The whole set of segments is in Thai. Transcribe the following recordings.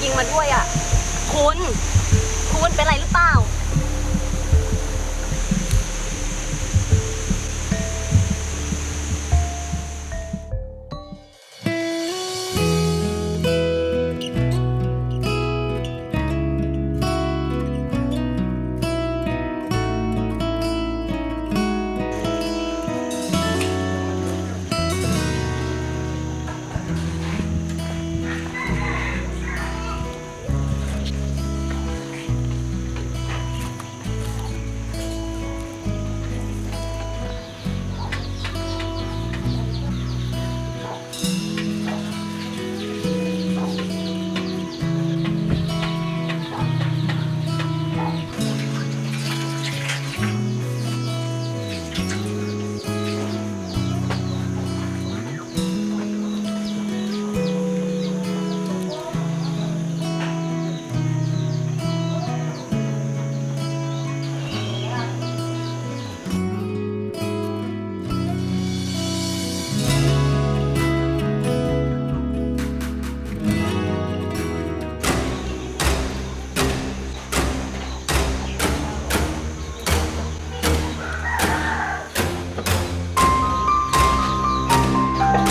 ยิงมาด้วยอ่ะคุณเป็นไรหรือเปล่า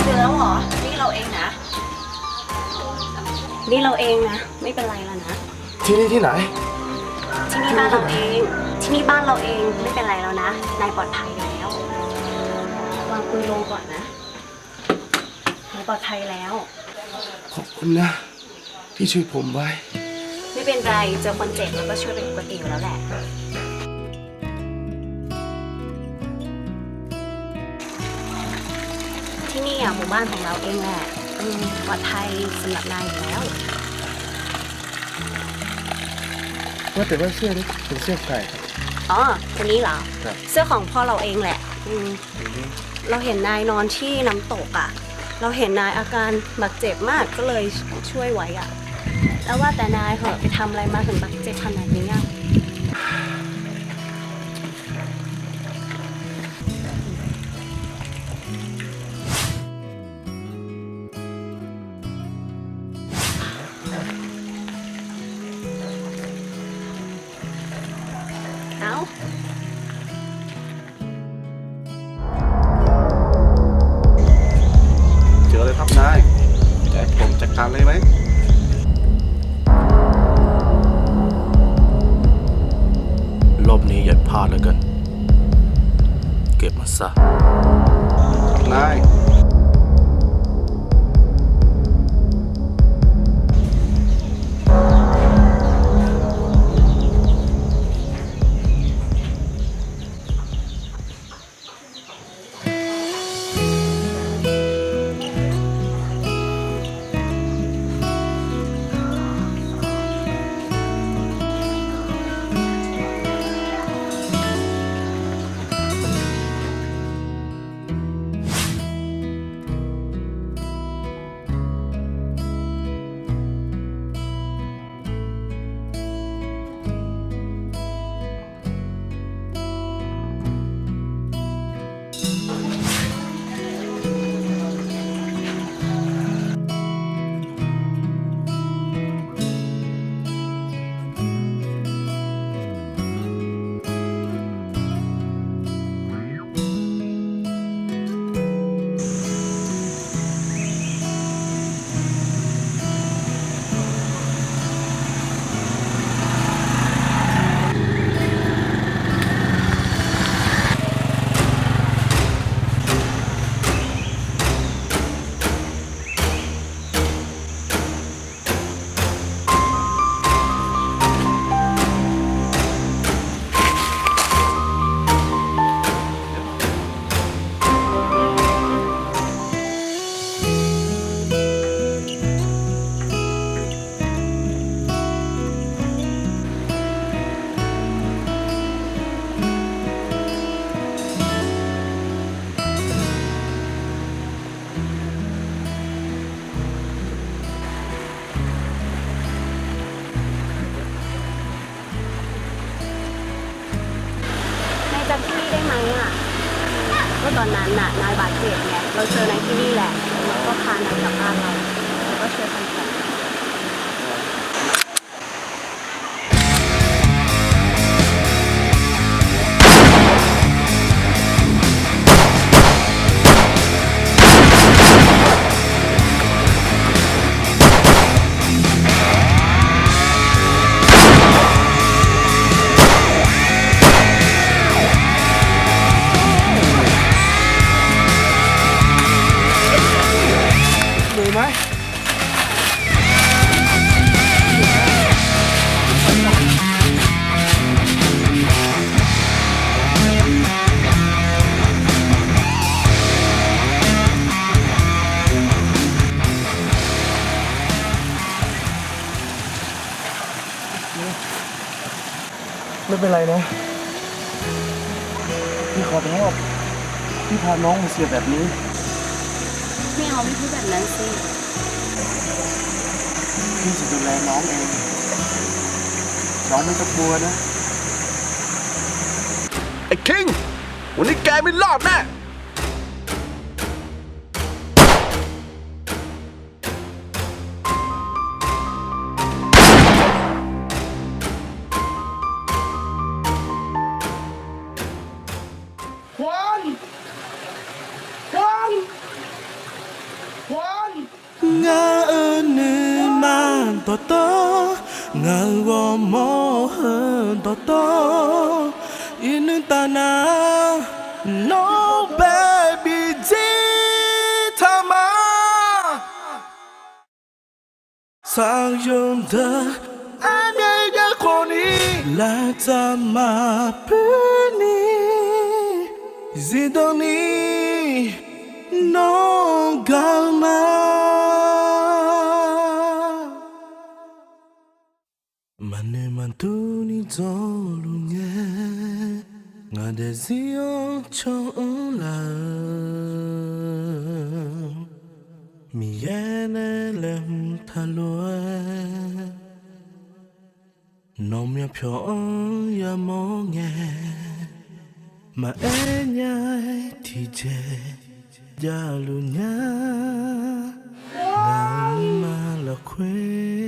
เจอแล้วเหรอนี่เราเองนะไม่เป็นไรแล้วนะ ที่นี่ที่ไหน ที่นี่บ้านเราเองไม่เป็นไรแล้วนะนายปลอดภัยแล้ววางปืนลงก่อนนะนายปลอดภัยแล้ว ขอบคุณนะที่ช่วยผมไว้ ไม่เป็นไรเจอคนเจ็บแล้วก็ช่วยเป็นปกติอยู่แล้วแหละที่นี่อ่ะหมู่บ้านของเราเองแหละปลอดภัยสำหรับนายอยู่แล้ว ว่าแต่ว่าเสื้อนี่เป็นเสื้อใครครับ อ๋อคนนี้เหรอ ครับ เสื้อของพ่อเราเองแหละเราเห็นนายนอนที่น้ำตกอ่ะเราเห็นนายอาการบาดเจ็บมากก็เลยช่วยไว้อ่ะแล้วว่าแต่นายเหอะไปทำอะไรมาถึงบาดเจ็บขนาดนี้อ่ะเอ้า เจอเลยครับนายแต่ผมจัดการเลยไหมรอบนี้อย่าพลาดแล้วกัน เก็บมาซะครับนายจำที่นี่ได้ไหมอ่ะก็ตอนนั้นน่ะนายบาดเจ็บไงเราเจอนายที่นี่แหละแล้วก็พานายกลับบ้านเราแล้วก็ช่วยทำแผล ไม่เป็นไรนะ พี่ขอโทษที่พาน้องมาเสียแบบนี้ ไม่เอาไม่พูดแบบนั้นสิ พี่จะดูแลน้องเอง น้องไม่ต้องกลัวนะ ไอ้คิง วันนี้แกไม่รอดแน่ ngã ơn man to to ngã gò mò hơn to to in ta na no baby ji thama sang yom da ane ya khoni la tama puni zidoni no galma mane mantuni zolu nge nga de zion chon la mi yene lem thalwa nom ya phyo ya mo nge ma enya ti je ya lu nya na ma la khwe